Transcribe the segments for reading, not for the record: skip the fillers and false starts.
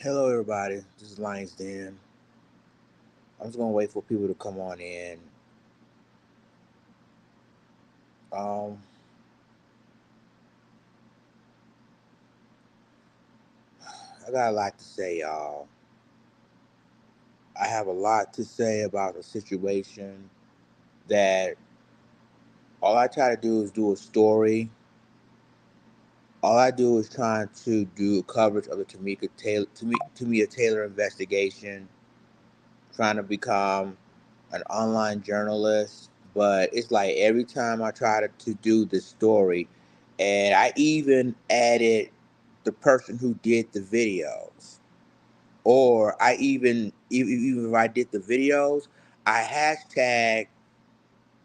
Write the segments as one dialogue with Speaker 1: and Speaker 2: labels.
Speaker 1: Hello, everybody. This is Lions Den. I'm just gonna wait for people to come on in. Um, I got a lot to say, y'all. I have a lot to say about a situation that all I try to do is do a story. All I do is trying to do coverage of the Tamika Taylor investigation, trying to become an online journalist. But it's like every time I try to do the story, and I even added the person who did the videos, or even if I did the videos, I hashtag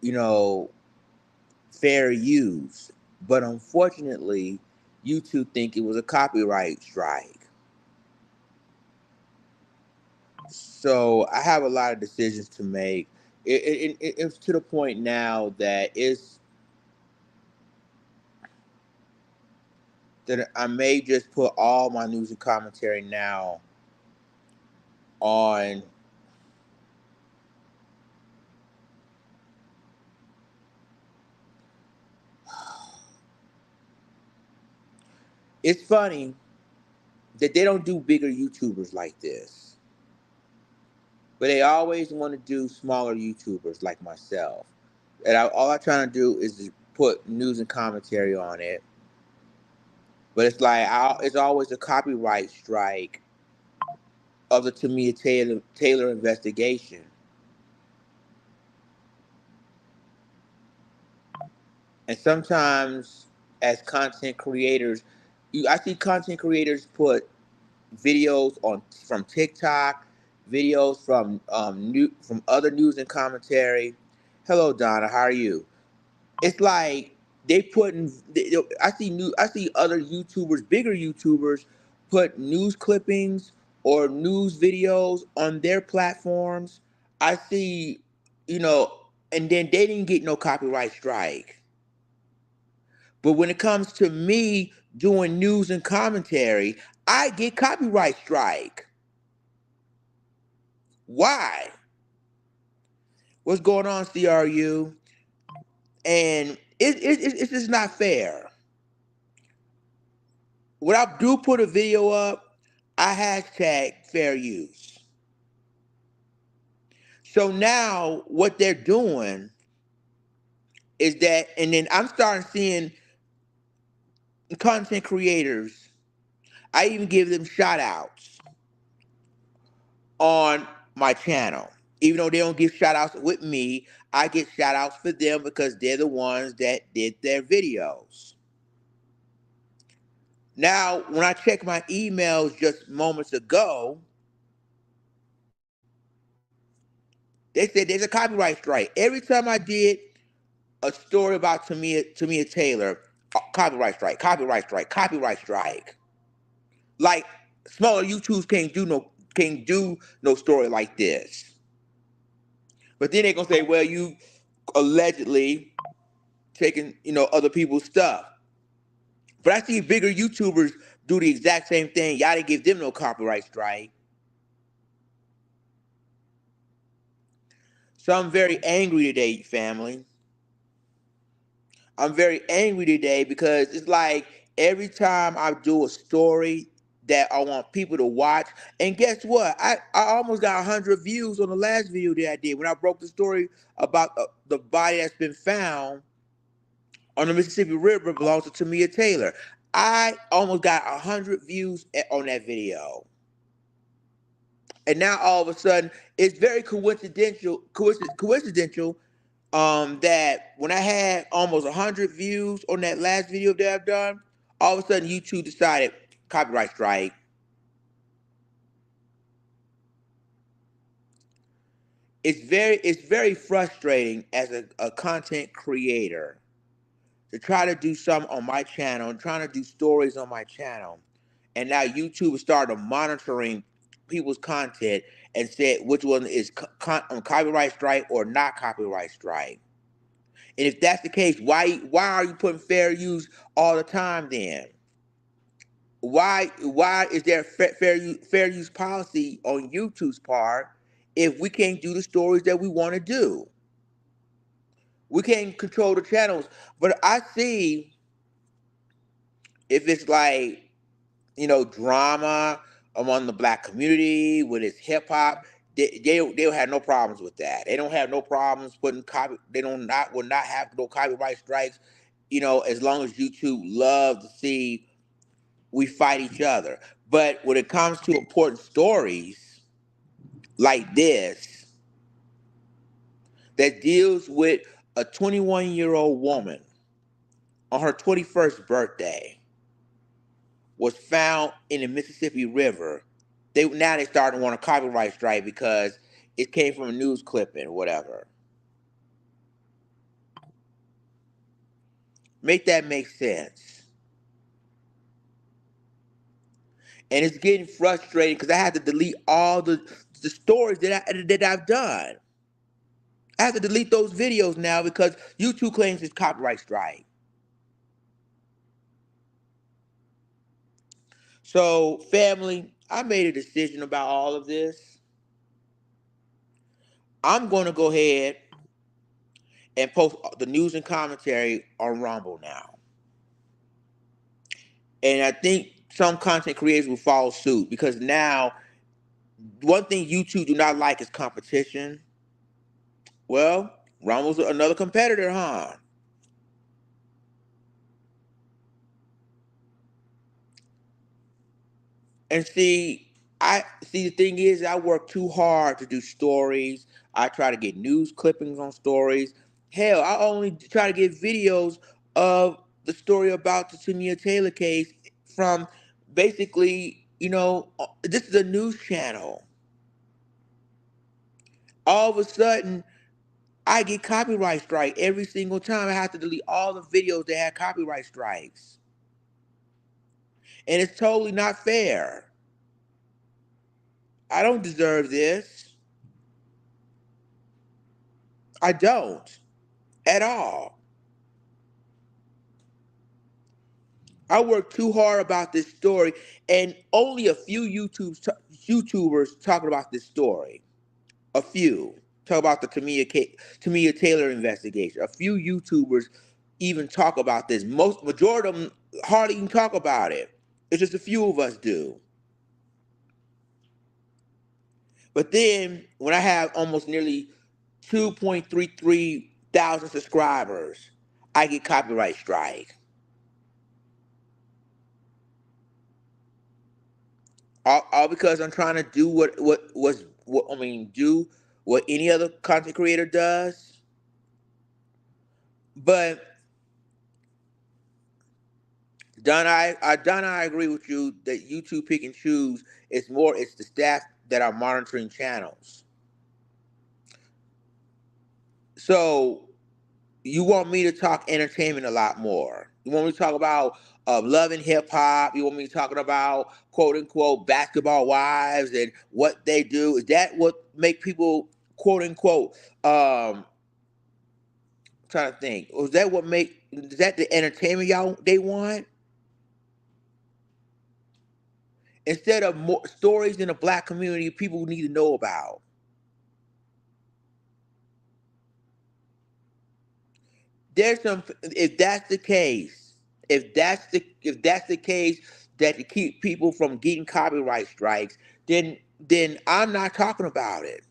Speaker 1: you know fair use. But unfortunately, YouTube think it was a copyright strike. So I have a lot of decisions to make. It's to the point now that I may just put all my news and commentary now on. It's funny that they don't do bigger YouTubers like this, but they always want to do smaller YouTubers like myself. And all I try to do is just put news and commentary on it. But it's like it's always a copyright strike of the Taylor investigation. And sometimes, as content creators, I see content creators put videos on from TikTok, videos from other news and commentary. Hello, Donna. How are you? It's like I see other YouTubers, bigger YouTubers, put news clippings or news videos on their platforms. I see, you know, and then they didn't get no copyright strike. But when it comes to me doing news and commentary, I get copyright strike. Why? What's going on, CRU? And it's just not fair. When I do put a video up, I hashtag fair use. So now what they're doing is that, and then I'm starting seeing content creators, I even give them shout outs on my channel. Even though they don't give shout outs with me, I get shout outs for them because they're the ones that did their videos. Now, when I check my emails just moments ago, they said there's a copyright strike. Every time I did a story about Tamia Taylor, copyright strike, copyright strike, copyright strike. Like smaller YouTubes can't do no story like this. But then they're gonna say, well, you allegedly taking other people's stuff. But I see bigger YouTubers do the exact same thing. Y'all didn't give them no copyright strike. So I'm very angry today, family. I'm very angry today because it's like every time I do a story that I want people to watch, and guess what? I almost got 100 views on the last video that I did when I broke the story about the body that's been found on the Mississippi River belongs to Tamia Taylor. I almost got 100 views on that video. And now all of a sudden, it's very coincidental that when I had almost 100 views on that last video that I've done, all of a sudden YouTube decided copyright strike. It's very frustrating as a content creator to try to do something on my channel and trying to do stories on my channel. And now YouTube has started monitoring people's content and said which one is copyright strike or not copyright strike. And if that's the case, why are you putting fair use all the time then? Why is there a fair use policy on YouTube's part if we can't do the stories that we want to do? We can't control the channels. But I see if it's like, drama among the black community with its hip hop, they'll have no problems with that. They don't have no problems putting copy. They don't not will not have no copyright strikes. As long as YouTube love to see we fight each other. But when it comes to important stories like this that deals with a 21-year-old woman on her 21st birthday was found in the Mississippi River. They starting to want a copyright strike because it came from a news clipping or whatever. Make that make sense. And it's getting frustrating because I had to delete all the stories that I've done. I have to delete those videos now because YouTube claims it's copyright strike. So, family, I made a decision about all of this. I'm going to go ahead and post the news and commentary on Rumble now. And I think some content creators will follow suit because now, one thing YouTube do not like is competition. Well, Rumble's another competitor, huh? And the thing is, I work too hard to do stories. I try to get news clippings on stories. Hell, I only try to get videos of the story about the Tamia Taylor case from basically, this is a news channel. All of a sudden, I get copyright strike every single time. I have to delete all the videos that had copyright strikes. And it's totally not fair. I don't deserve this. I don't at all. I worked too hard about this story, and only a few YouTubers talking about this story. A few talk about the Tamia Taylor investigation. A few YouTubers even talk about this. Majority of them hardly even talk about it. It's just a few of us do. But then when I have almost nearly 2.33 thousand subscribers, I get copyright strike. All because I'm trying to do do what any other content creator does. But Donna, I agree with you that YouTube pick and choose. It's the staff that are monitoring channels. So you want me to talk entertainment a lot more. You want me to talk about love and hip hop. You want me talking about quote unquote basketball wives and what they do. Is that what make people quote unquote trying to think? Was that what make is that the entertainment y'all they want? Instead of more stories in the black community people need to know about. There's some if that's the case, if that's the case that to keep people from getting copyright strikes, then I'm not talking about it.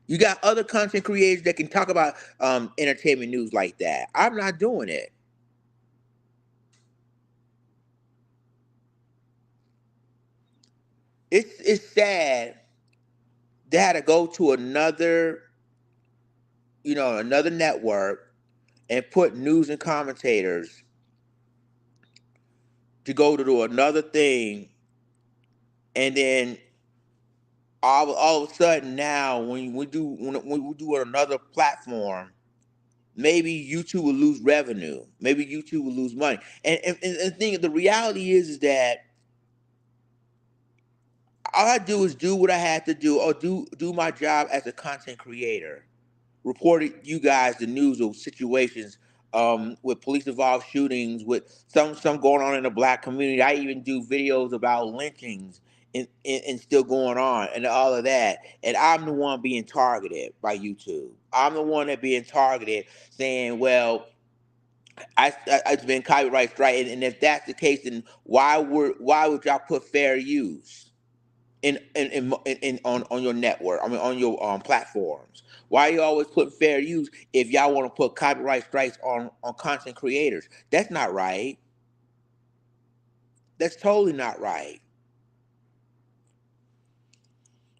Speaker 1: You got other content creators that can talk about entertainment news like that. I'm not doing it. It's sad they had to go to another network and put news and commentators to go to do another thing, and then all of a sudden now when we do another platform, maybe YouTube will lose revenue, maybe YouTube will lose money, the reality is that all I do is do what I have to do, or do my job as a content creator, reporting you guys the news of situations with police involved shootings, with some going on in the black community. I even do videos about lynchings and still going on and all of that. And I'm the one being targeted by YouTube. I'm the one that being targeted, saying, "Well, it's been copyright strike, and if that's the case, then why would y'all put fair use in on your network? I mean, on your platforms. Why you always put fair use if y'all want to put copyright strikes on content creators? That's not right. That's totally not right."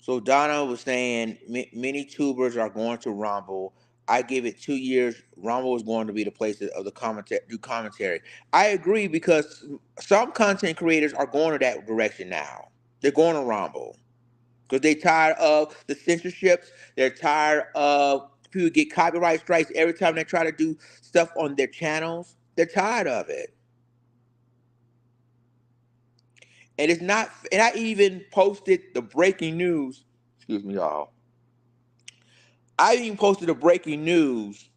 Speaker 1: So Donna was saying many tubers are going to Rumble. I give it 2 years. Rumble is going to be the place of the commentary. Do commentary. I agree because some content creators are going to that direction now. They're going to Rumble because they're tired of the censorships. They're tired of people get copyright strikes every time they try to do stuff on their channels. They're tired of it, and it's not. And I even posted the breaking news. Excuse me, y'all. I even posted a breaking news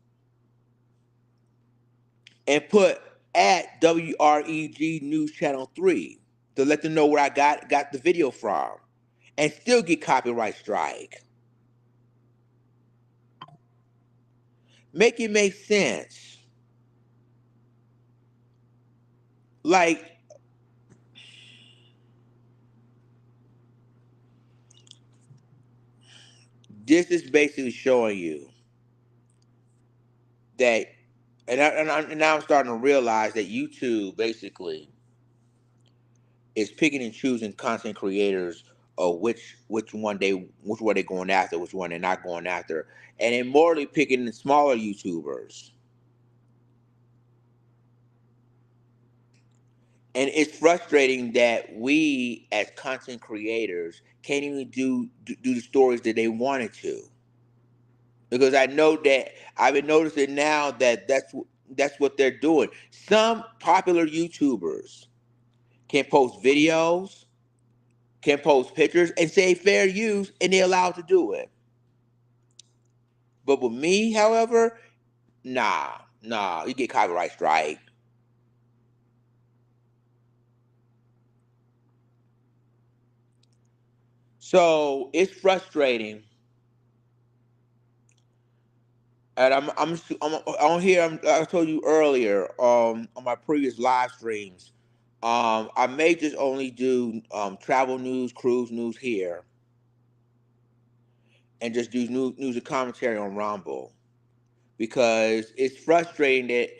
Speaker 1: and put at WREG News Channel 3 to let them know where I got the video from and still get copyright strike. Make it make sense. Like, this is basically showing you that, and now I'm starting to realize that YouTube basically is picking and choosing content creators of which one they going after, which one they're not going after, and then morally picking the smaller YouTubers. And it's frustrating that we as content creators can't even do the stories that they wanted to, because I know that I've been noticing now that that's what they're doing. Some popular YouTubers can post videos, can post pictures, and say fair use, and they're allowed to do it. But with me, however, nah, you get copyright strike. So it's frustrating. And I'm on here. I told you earlier, on my previous live streams, I may just only do travel news, cruise news here, and just do news and commentary on Rumble, because it's frustrating that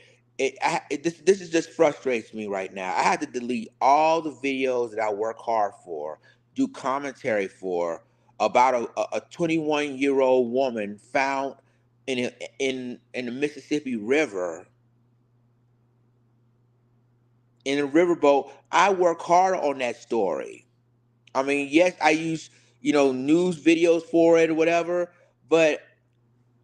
Speaker 1: this is just frustrates me right now. I had to delete all the videos that I work hard for, do commentary for, about a 21-year-old woman found in the Mississippi River in a riverboat. I work hard on that story. I mean, yes, I use news videos for it or whatever, but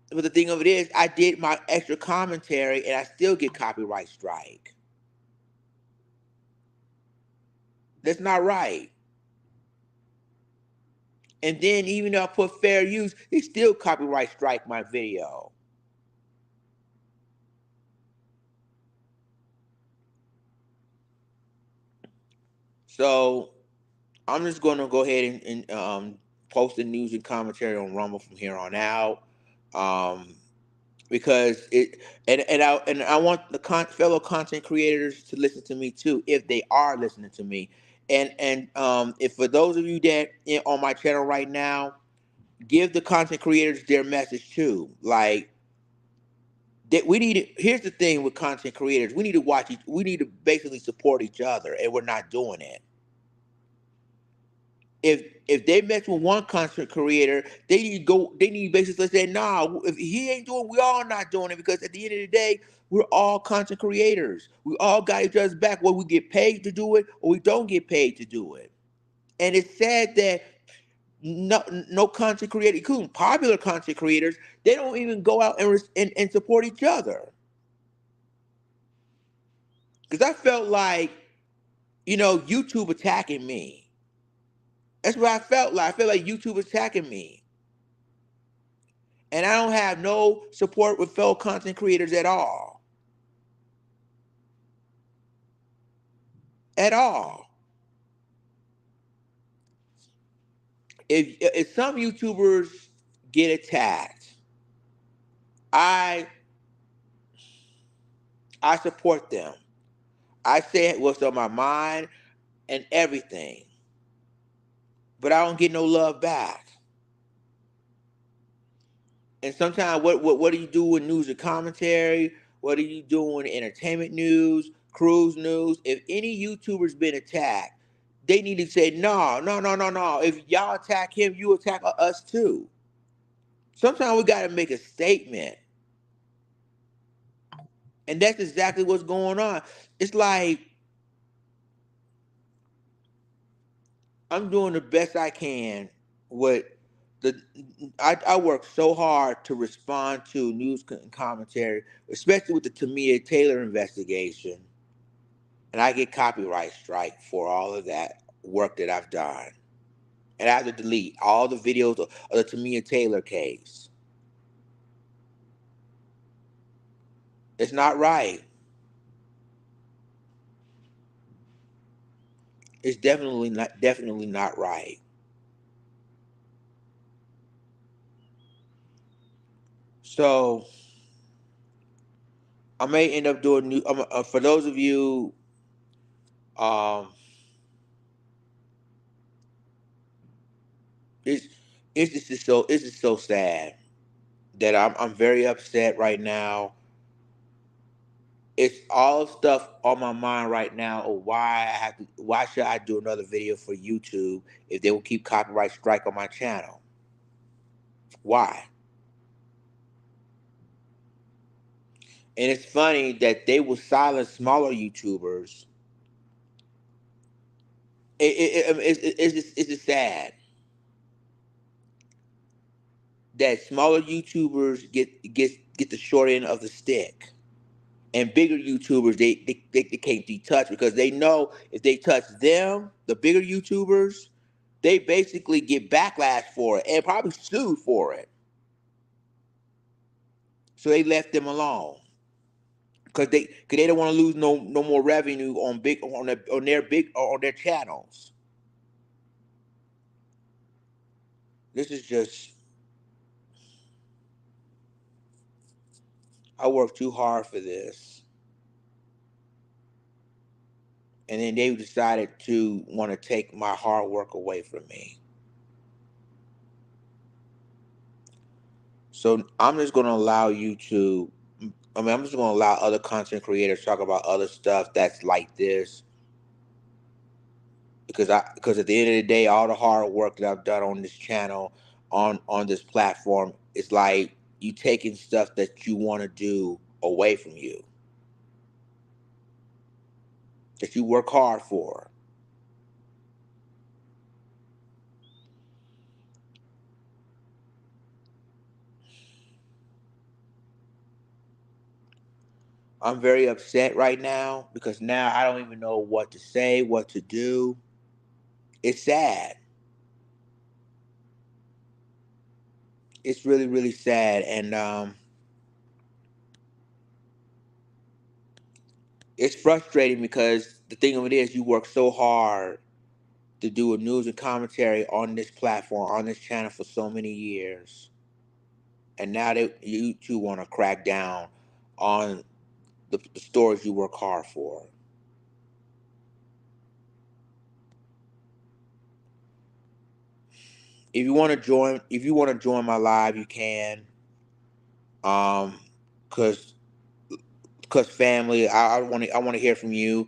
Speaker 1: the thing of it is, I did my extra commentary and I still get copyright strike. That's not right. And then even though I put fair use, they still copyright strike my video. So I'm just going to go ahead and post the news and commentary on Rumble from here on out. Um, because it and I want the fellow content creators to listen to me too, if they are listening to me. And if for those of you that on my channel right now, give the content creators their message too. Like, that we need to, here's the thing with content creators, we need to we need to basically support each other, and we're not doing it. If they mess with one content creator, they need to basically say, nah, if he ain't doing, we all not doing it, because at the end of the day, we're all content creators. We all got each other's back, whether we get paid to do it or we don't get paid to do it. And it's sad that no content creator, including popular content creators, they don't even go out and support each other. Because I felt like, YouTube attacking me. That's what I felt like. I feel like YouTube attacking me. And I don't have no support with fellow content creators at all. at all. If some YouTubers get attacked, I I support them. I say what's on my mind and everything, but I don't get no love back. And sometimes, what do you do with news and commentary? What are you doing in entertainment news, cruise news? If any YouTuber's been attacked, they need to say no, no, no, no, no. If y'all attack him, you attack us too. Sometimes we got to make a statement, and that's exactly what's going on. It's like I'm doing the best I can with the. I work so hard to respond to news and commentary, especially with the Tamia Taylor investigation, and I get copyright strike for all of that work that I've done, and I have to delete all the videos of the Tamia Taylor case. It's not right. It's definitely not right. So I may end up doing new. For those of you, um, it's it's just so sad that I'm very upset right now. It's all stuff on my mind right now of why should I do another video for YouTube if they will keep copyright strike on my channel? Why? And it's funny that they will silence smaller YouTubers. It's just sad that smaller YouTubers get the short end of the stick, and bigger YouTubers they can't be touched because they know if they touch them, the bigger YouTubers, they basically get backlash for it and probably sued for it. So they left them alone because they don't want to lose no more revenue on their channels. This is just I worked too hard for this, and then they decided to want to take my hard work away from me. So I'm just going to allow you to. I mean, I'm just going to allow other content creators talk about other stuff that's like this because at the end of the day, all the hard work that I've done on this channel, on this platform, it's like you taking stuff that you want to do away from you, that you work hard for. I'm very upset right now because now I don't even know what to say, what to do. It's sad. It's really, really sad, and it's frustrating because the thing of it is, you work so hard to do a news and commentary on this platform, on this channel for so many years, and now you two want to crack down on the stories you work hard for. If you want to join my live, you can. Cause family, I want to hear from you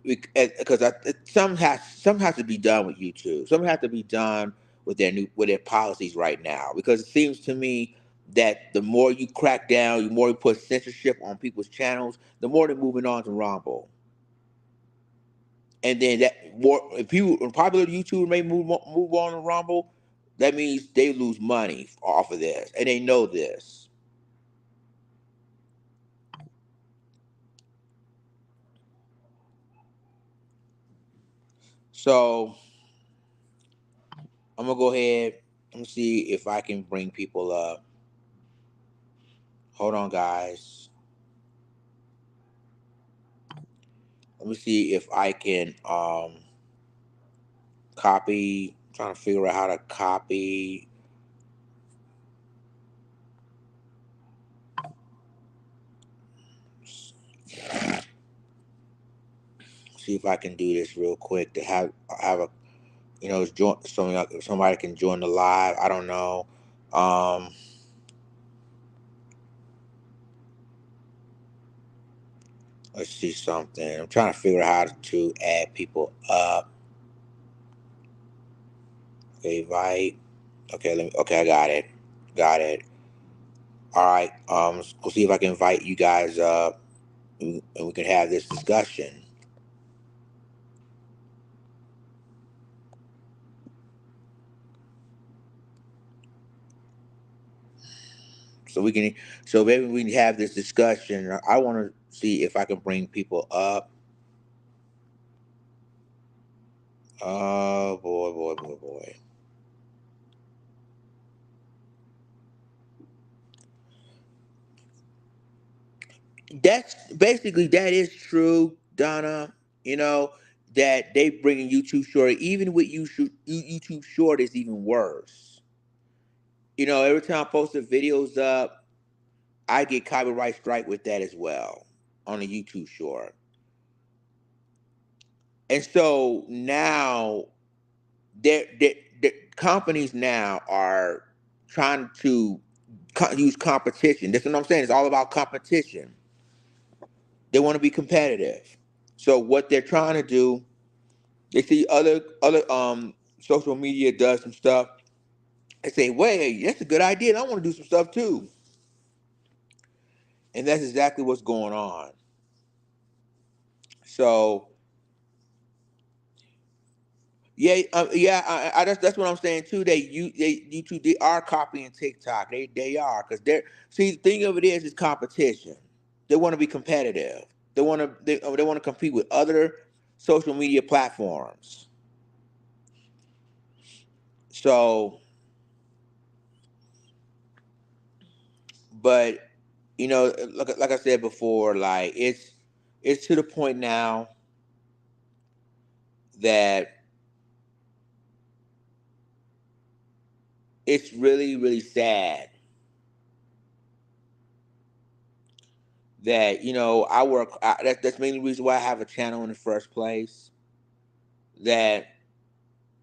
Speaker 1: because some has to be done with YouTube. Some has to be done with their policies right now because it seems to me that the more you crack down, the more you put censorship on people's channels, the more they're moving on to Rumble. And then that more if people a popular YouTuber may move on to Rumble, that means they lose money off of this, and they know this. So I'm gonna go ahead and see if I can bring people up. Hold on, guys. Let me see if I can copy. I'm trying to figure out how to copy. See if I can do this real quick to have a join somebody can join the live. I don't know. Um, let's see something. I'm trying to figure out how to add people up. Okay, invite. Okay, okay, I got it. Got it. All right. We'll see if I can invite you guys up, and we can have this discussion. So we can, so maybe we can have this discussion. I want to see if I can bring people up. Oh boy, boy, boy, boy. That's basically that is true, Donna. You know that they bringing YouTube Short. Even with YouTube Short is even worse. Every time I post the videos up, I get copyright strike with that as well on the YouTube Short. And so now, the companies now are trying to use competition. That's what I'm saying. It's all about competition. They want to be competitive. So what they're trying to do, they see other social media does some stuff. They say, "Wait, that's a good idea. And I want to do some stuff too." And that's exactly what's going on. So yeah, yeah, that's what I'm saying too. They YouTube, they are copying TikTok. They are, because they're, see, the thing of it is competition. They want to be competitive. They want to compete with other social media platforms. So, but like I said before, like it's to the point now that it's really really sad that that's mainly the reason why I have a channel in the first place. That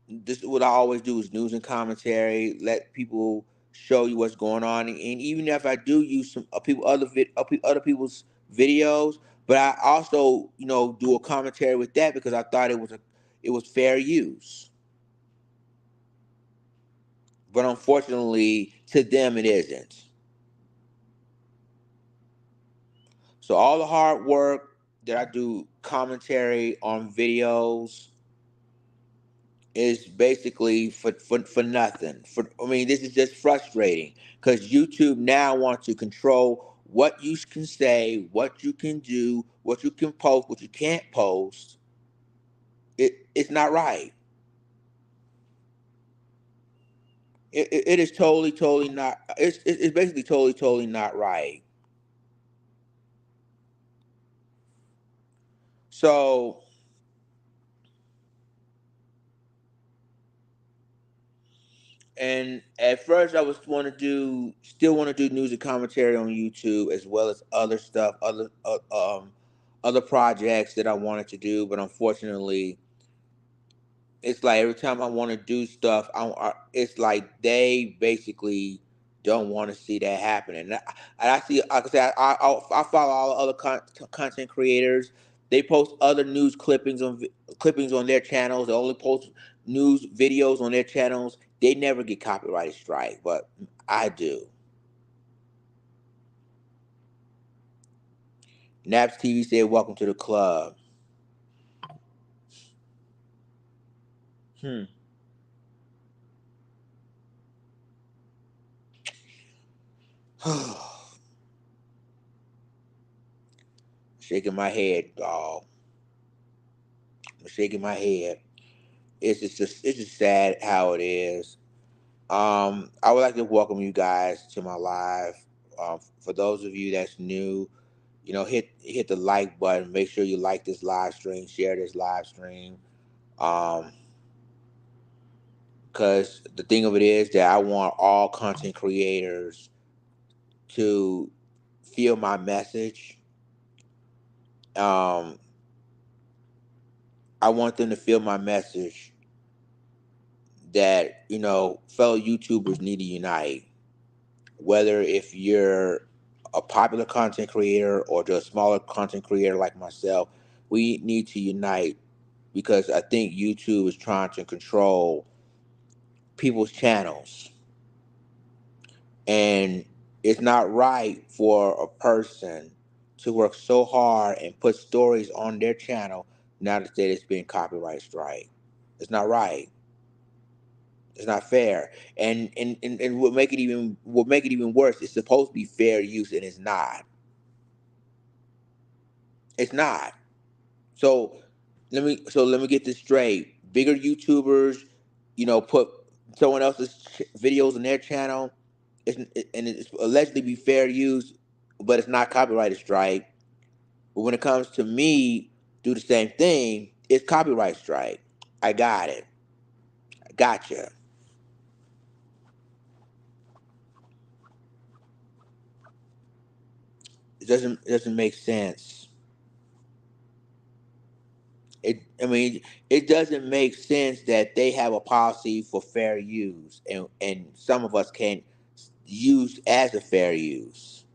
Speaker 1: this what I always do is news and commentary, let people show you what's going on, and even if I do use some other people's videos, but I also do a commentary with that because I thought it was fair use. But unfortunately, to them it isn't. So all the hard work that I do commentary on videos is basically for nothing. This is just frustrating because YouTube now wants to control what you can say, what you can do, what you can post, what you can't post. It's not right. It is totally not. It's basically totally not right. So, and at first I was still want to do news and commentary on YouTube as well as other stuff, other projects that I wanted to do, but unfortunately, it's like every time I want to do stuff, it's like they basically don't want to see that happening. And I see, like I said, I follow all the other content creators. They post other news clippings on their channels. They only post news videos on their channels. They never get copyrighted strike, but I do. Naps TV said, "Welcome to the club." Hmm. Shaking my head, dog. I'm shaking my head. It's just sad how it is. I would like to welcome you guys to my live. For those of you that's new, hit the like button. Make sure you like this live stream, share this live stream. Um, because the thing of it is that I want all content creators to feel my message. Um, I want them to feel my message that fellow YouTubers need to unite. Whether if you're a popular content creator or just a smaller content creator like myself, we need to unite because I think YouTube is trying to control people's channels. And it's not right for a person to work so hard and put stories on their channel now that it's being copyright strike. It's not right. It's not fair. And what make it even worse, it's supposed to be fair use and it's not. It's not. So let me get this straight. Bigger YouTubers, put someone else's videos on their channel. And it's allegedly be fair use, but it's not copyrighted strike. But when it comes to me, do the same thing. It's copyright strike. I got it. I gotcha. It doesn't make sense. I mean, it doesn't make sense that they have a policy for fair use, and some of us can't use as a fair use,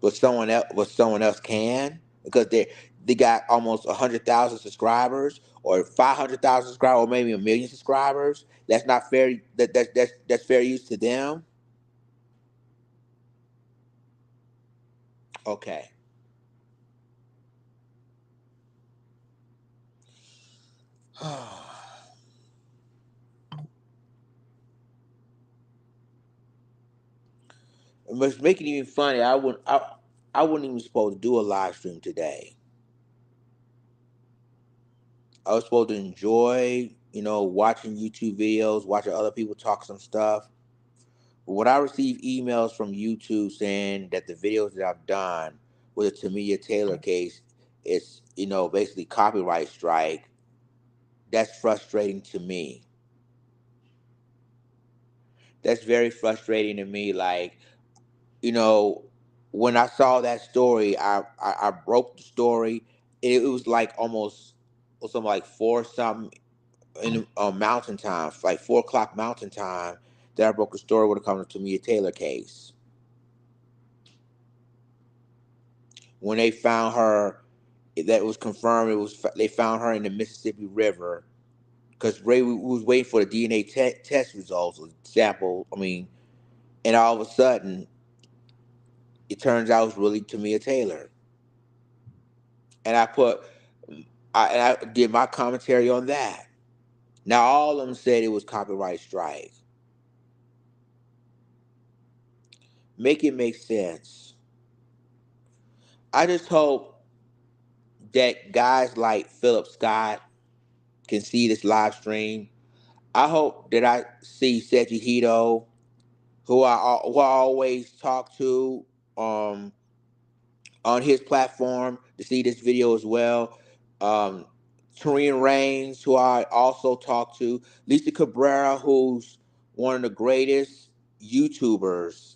Speaker 1: but someone else can because they got almost 100,000 subscribers or 500,000 subscribers or maybe a million subscribers. That's not fair. That's fair use to them. Okay. And what's making it even funny, I wasn't even supposed to do a live stream today. I was supposed to enjoy, watching YouTube videos, watching other people talk some stuff. But when I receive emails from YouTube saying that the videos that I've done with the Tamia Taylor case, it's, basically copyright strike, that's frustrating to me. That's very frustrating to me. Like, you know, when I saw that story, I broke the story. It was like almost, or something like four something in mountain time, like 4 o'clock mountain time, that I broke the story when it comes to Mia Taylor case. When they found her, that was confirmed. They found her in the Mississippi River because Ray was waiting for the DNA test results, or sample. I mean, and all of a sudden, it turns out it was really Tamia Taylor, and I did my commentary on that. Now all of them said it was copyright strike. Make it make sense. I just hope that guys like Philip Scott can see this live stream. I hope that I see Seiji Hito, who I always talk to um, on his platform, to see this video as well. Um, Torian Reigns, who I also talk to. Lisa Cabrera, who's one of the greatest YouTubers,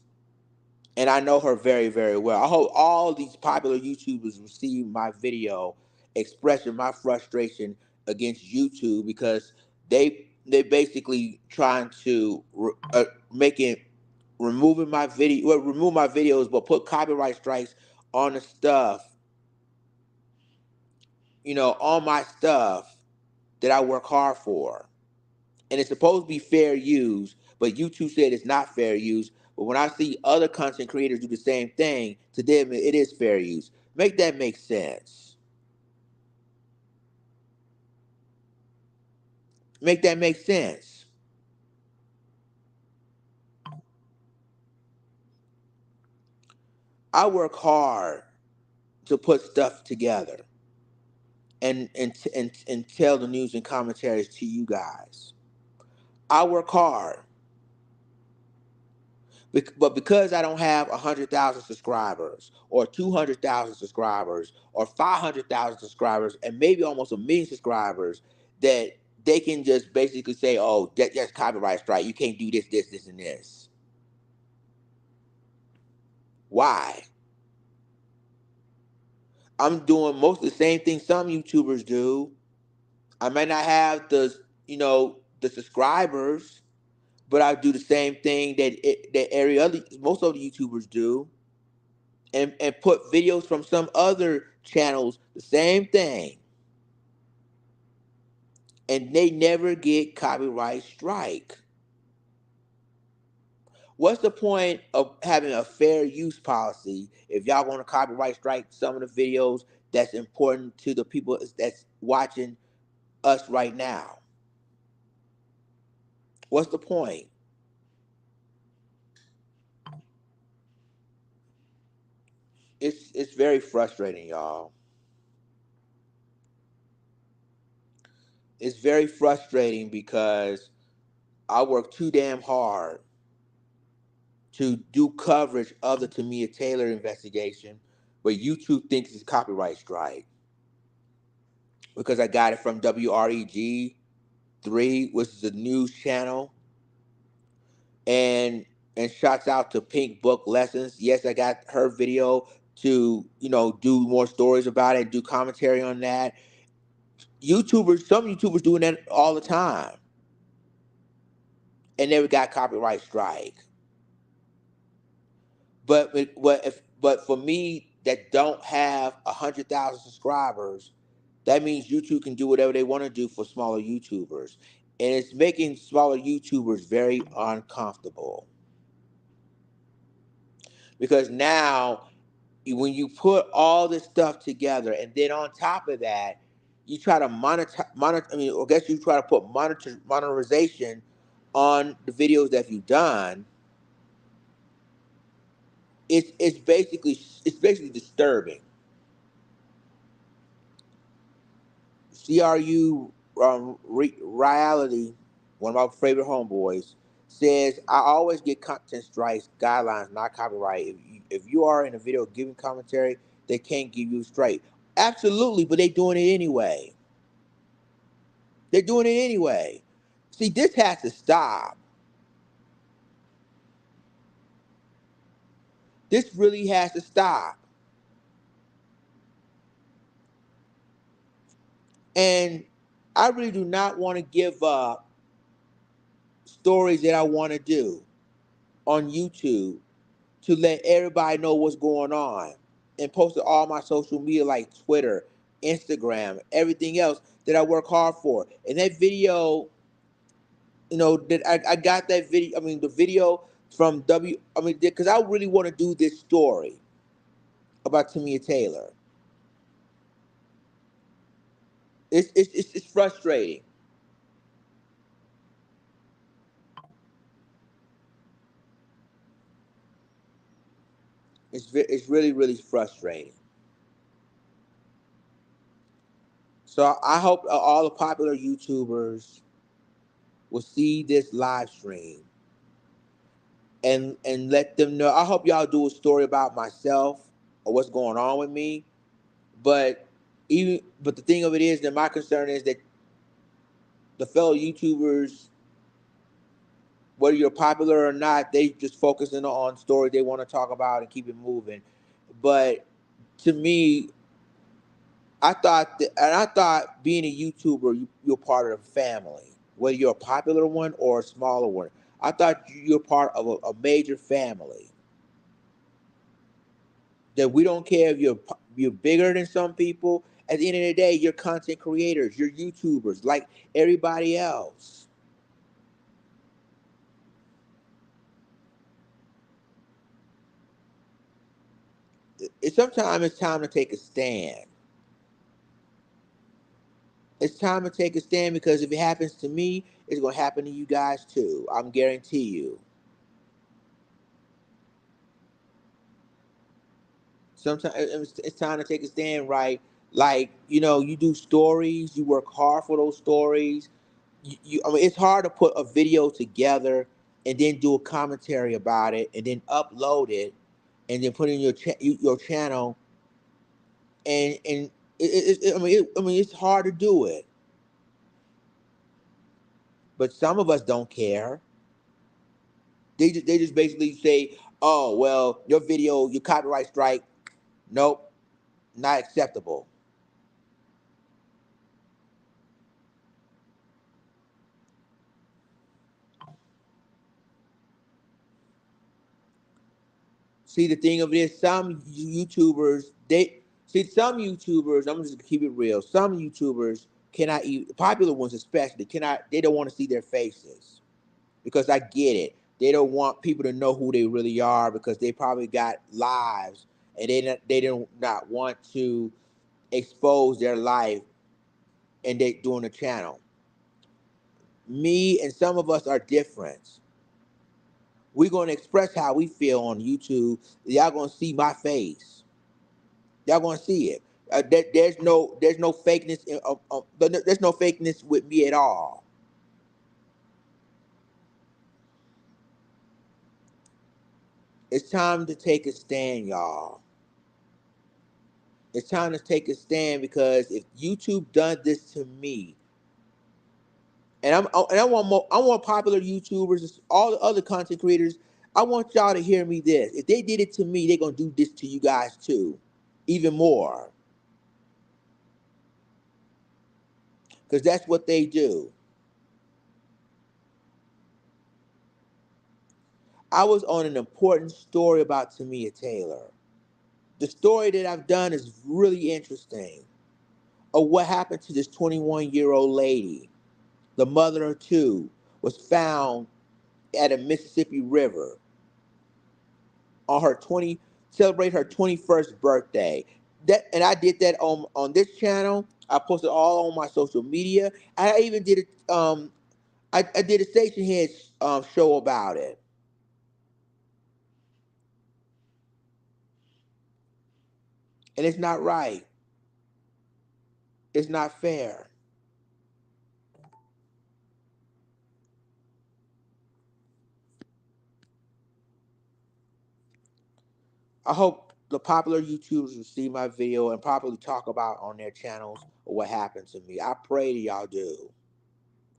Speaker 1: and I know her very, very well. I hope all these popular YouTubers receive my video expressing my frustration against YouTube because they basically trying to make it removing my video, well, remove my videos, but put copyright strikes on the stuff, on my stuff that I work hard for. And it's supposed to be fair use, but YouTube said it's not fair use. But when I see other content creators do the same thing, to them it is fair use. Make that make sense. Make that make sense. I work hard to put stuff together and tell the news and commentaries to you guys. I work hard, But because I don't have 100,000 subscribers or 200,000 subscribers or 500,000 subscribers and maybe almost 1 million subscribers, that they can just basically say, "Oh, that's copyright strike. You can't do this, this, this, and this." Why? I'm doing most of the same thing some YouTubers do. I may not have the subscribers, but I do the same thing that every other most of the YouTubers do, and put videos from some other channels, the same thing, and they never get copyright strike. What's the point of having a fair use policy if y'all want to copyright strike some of the videos that's important to the people that's watching us right now? What's the point? It's very frustrating, y'all. It's very frustrating because I work too damn hard to do coverage of the Tamia Taylor investigation, but YouTube thinks it's copyright strike because I got it from WREG 3, which is a news channel, and shouts out to Pink Book Lessons. Yes, I got her video to do more stories about it, do commentary on that. Some YouTubers doing that all the time, and never got copyright strike. But for me that don't have 100,000 subscribers, that means YouTube can do whatever they want to do for smaller YouTubers, and it's making smaller YouTubers very uncomfortable because now when you put all this stuff together, and then on top of that, you try to monitor. I mean, I guess you try to put monetization on the videos that you've done. It's basically disturbing. CRU Reality, one of my favorite homeboys, says I always get content strikes guidelines, not copyright. If you are in a video giving commentary, they can't give you straight. Absolutely, but they're doing it anyway. They're doing it anyway. See, this has to stop. This really has to stop. And I really do not want to give up stories that I want to do on YouTube to let everybody know what's going on, and post it all my social media like Twitter, Instagram, everything else that I work hard for. And that video, that I got that video. I mean, the video from because I really want to do this story about Tamia Taylor. It's frustrating. It's really really frustrating. So I hope all the popular YouTubers will see this live stream and let them know. I hope y'all do a story about myself or what's going on with me. But the thing of it is that my concern is that the fellow YouTubers, whether you're popular or not, they just focusing on stories they want to talk about and keep it moving. But to me, I thought being a YouTuber, you're part of a family, whether you're a popular one or a smaller one. I thought you're part of a major family. That we don't care if you're bigger than some people. At the end of the day, you're content creators, you're YouTubers like everybody else. Sometimes it's time to take a stand. It's time to take a stand because if it happens to me, it's gonna happen to you guys too. I'm guarantee you. Sometimes it's time to take a stand, right? Like you do stories, you work hard for those stories. I mean, it's hard to put a video together and then do a commentary about it, and then upload it, and then put it in your channel, and I mean, it's hard to do it, but some of us don't care. They just basically say, "Oh well, your video, your copyright strike, nope, not acceptable." See, the thing of it is, some YouTubers, they see some YouTubers. I'm just gonna keep it real. Some YouTubers cannot even, popular ones especially, cannot. They don't want to see their faces, because I get it. They don't want people to know who they really are, because they probably got lives, and they don't not want to expose their life, and they doing a channel. Me and some of us are different. We're gonna express how we feel on YouTube. Y'all gonna see my face. Y'all gonna see it. There's no fakeness. There's no fakeness with me at all. It's time to take a stand, y'all. It's time to take a stand, because if YouTube done this to me, and I want more, I want popular YouTubers, all the other content creators. I want y'all to hear me this. If they did it to me, they're gonna do this to you guys too, even more, because that's what they do. I was on an important story about Tamia Taylor. The story that I've done is really interesting, of what happened to this 21-year-old lady. The mother of two was found at a Mississippi River on her 20 celebrate her 21st birthday. That, and I did that on this channel. I posted all on my social media. I even did it. I did a station head show about it, and it's not right. It's not fair. I hope the popular YouTubers will see my video and probably talk about on their channels what happened to me. I pray that y'all do,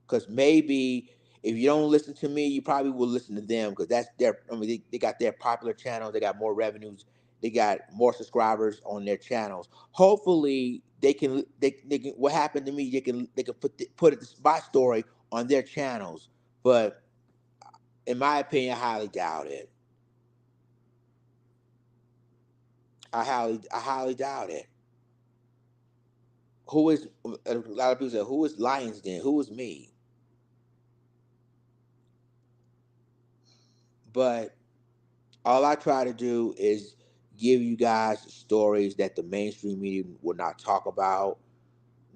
Speaker 1: because maybe if you don't listen to me, you probably will listen to them, because that's their. I mean, they got their popular channels. They got more revenues. They got more subscribers on their channels. Hopefully, they can. What happened to me? They can put it, my story on their channels. But in my opinion, I highly doubt it. I highly doubt it. Who is, a lot of people say, who is Lions Den? Who is me? But all I try to do is give you guys stories that the mainstream media will not talk about,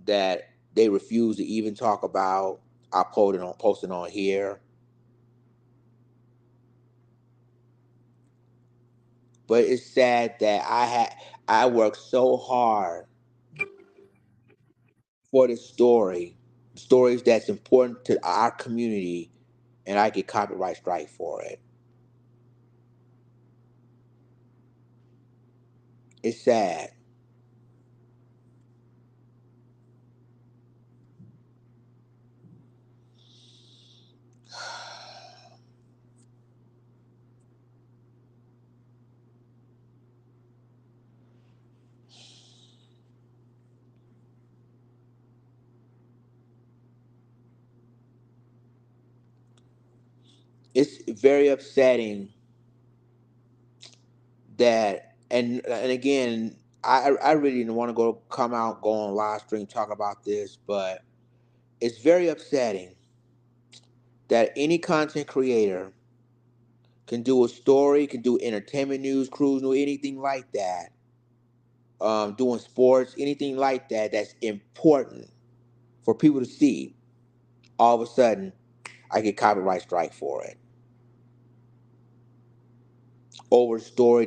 Speaker 1: that they refuse to even talk about. I posted on here. But it's sad that I worked so hard for this stories that's important to our community, and I get copyright strike for it. It's sad. It's very upsetting that, and again, I really didn't want to come out, go on live stream, talk about this, but it's very upsetting that any content creator can do a story, can do entertainment news, cruise news, anything like that, doing sports, anything like that, that's important for people to see. All of a sudden, I get copyright strike for it over a story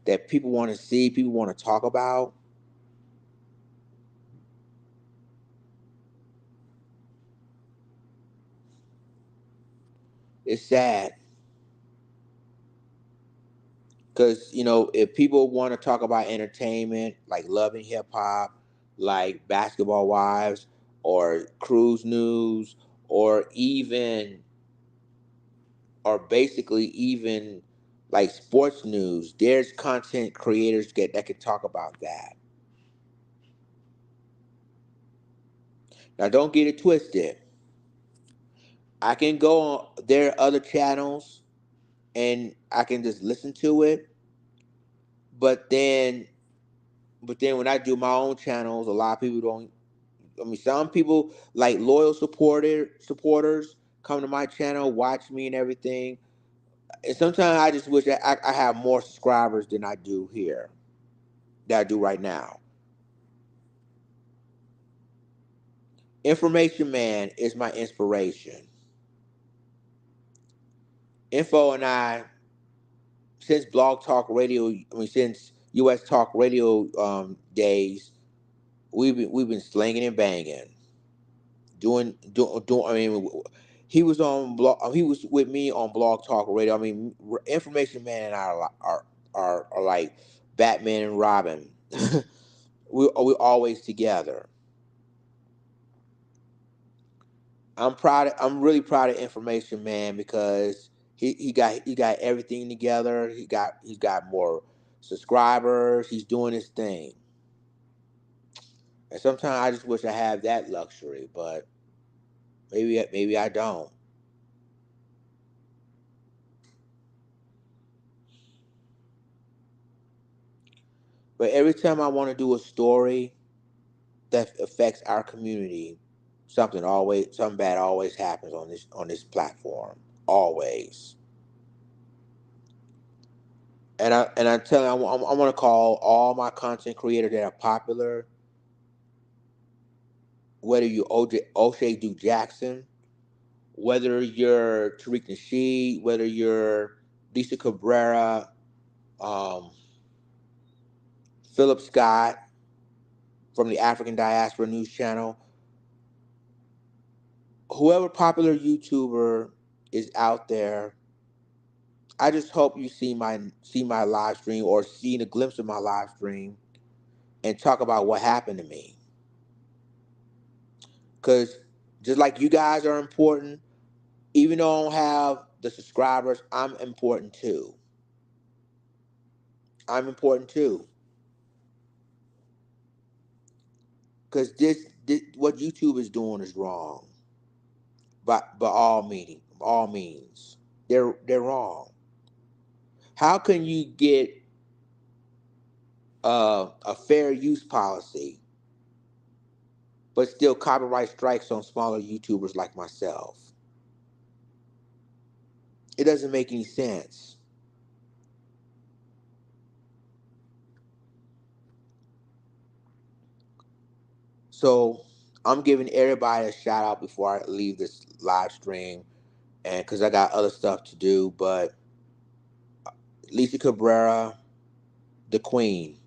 Speaker 1: that people want to see, people want to talk about. It's sad. Because, if people want to talk about entertainment, like Love and Hip Hop, like Basketball Wives, or Cruise News, or even, or basically even like sports news, there's content creators that can talk about that. Now, don't get it twisted. I can go on, there are other channels and I can just listen to it, but then, when I do my own channels, a lot of people don't. I mean, some people like loyal supporters come to my channel, watch me and everything. And sometimes I just wish that I have more subscribers than I do here, that I do right now. Information Man is my inspiration. Info and I, since Blog Talk Radio, since US Talk Radio days, we've been slinging and banging. Doing. I mean, he was with me on Blog Talk Radio. I mean, Information Man and I are like Batman and Robin. We always together. I'm really proud of Information Man because he got everything together. He's got more subscribers. He's doing his thing. And sometimes I just wish I had that luxury, but maybe I don't. But every time I want to do a story that affects our community, something bad always happens on this platform. Always. And I tell you, I want to call all my content creators that are popular, whether you O'Shea Duke Jackson, whether you're Tariq Nasheed, whether you're Lisa Cabrera, um, Philip Scott from the African Diaspora News Channel, whoever popular YouTuber is out there, I just hope you see my live stream or seen a glimpse of my live stream and talk about what happened to me. Cause just like you guys are important, even though I don't have the subscribers, I'm important too. I'm important too. Cause this what YouTube is doing is wrong. By all means, they're wrong. How can you get a fair use policy, but still copyright strikes on smaller YouTubers like myself? It doesn't make any sense. So I'm giving everybody a shout out before I leave this live stream, and because I got other stuff to do. But Lisa Cabrera, the Queen,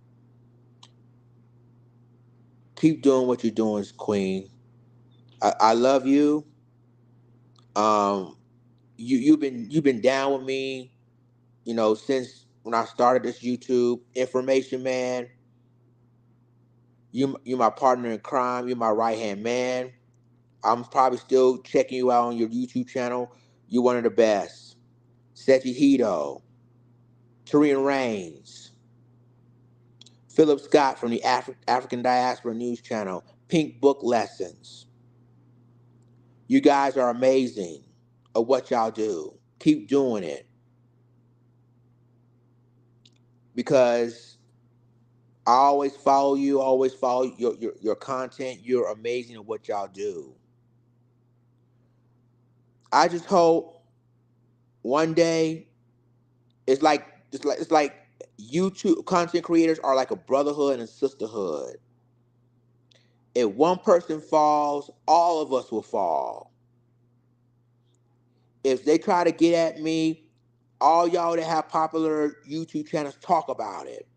Speaker 1: keep doing what you're doing, Queen. I love you. Um, you've been down with me, since when I started this YouTube. Information Man, you my partner in crime. You're my right hand man. I'm probably still checking you out on your YouTube channel. You're one of the best. Sechi Hito, Tarian Rains, Philip Scott from the African Diaspora News Channel, Pink Book Lessons. You guys are amazing at what y'all do. Keep doing it because I always follow your content. You're amazing at what y'all do. I just hope one day it's like YouTube content creators are like a brotherhood and a sisterhood. If one person falls, all of us will fall. If they try to get at me, all y'all that have popular YouTube channels, talk about it.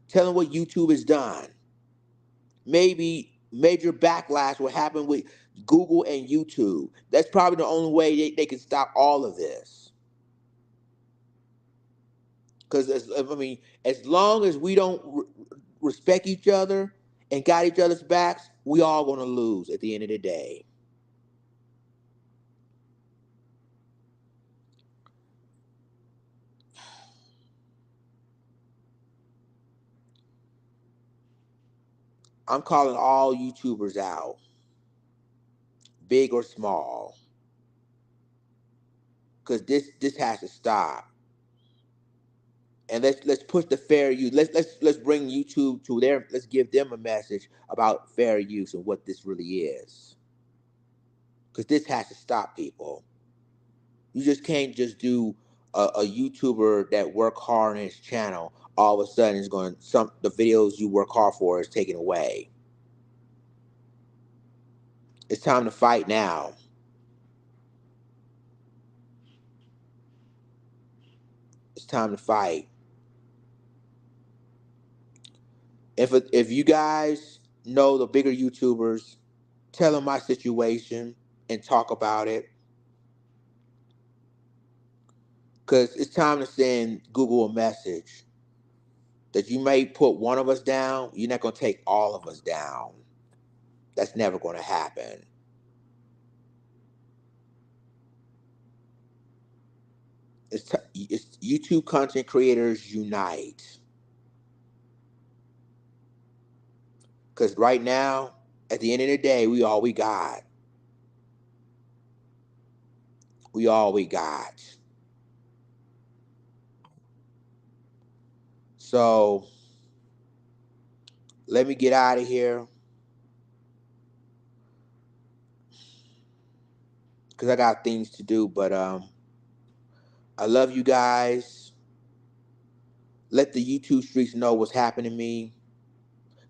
Speaker 1: Tell them what YouTube has done. Maybe major backlash will happen with Google and YouTube. That's probably the only way they can stop all of this. Because I mean, as long as we don't respect each other and got each other's backs, we all gonna lose at the end of the day. I'm calling all YouTubers out, big or small, because this has to stop. And let's push the fair use. Let's bring YouTube to their. Let's give them a message about fair use and what this really is, because this has to stop, people. You just can't just do a YouTuber that work hard on his channel. All of a sudden, is going some the videos you work hard for is taken away. It's time to fight now. It's time to fight. If you guys know the bigger YouTubers, tell them my situation and talk about it. Because it's time to send Google a message that you may put one of us down. You're not going to take all of us down. That's never going to happen. It's YouTube content creators unite. Because right now, at the end of the day, we all we got. We all we got. So let me get out of here because I got things to do. But I love you guys. Let the YouTube streets know what's happening to me.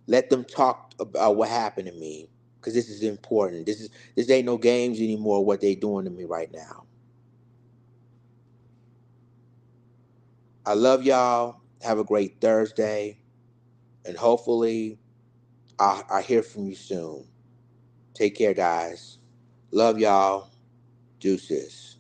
Speaker 1: Let them talk about what happened to me because this is important. This ain't no games anymore. What they doing to me right now. I love y'all. Have a great Thursday, and hopefully I hear from you soon. Take care, guys. Love y'all. Deuces.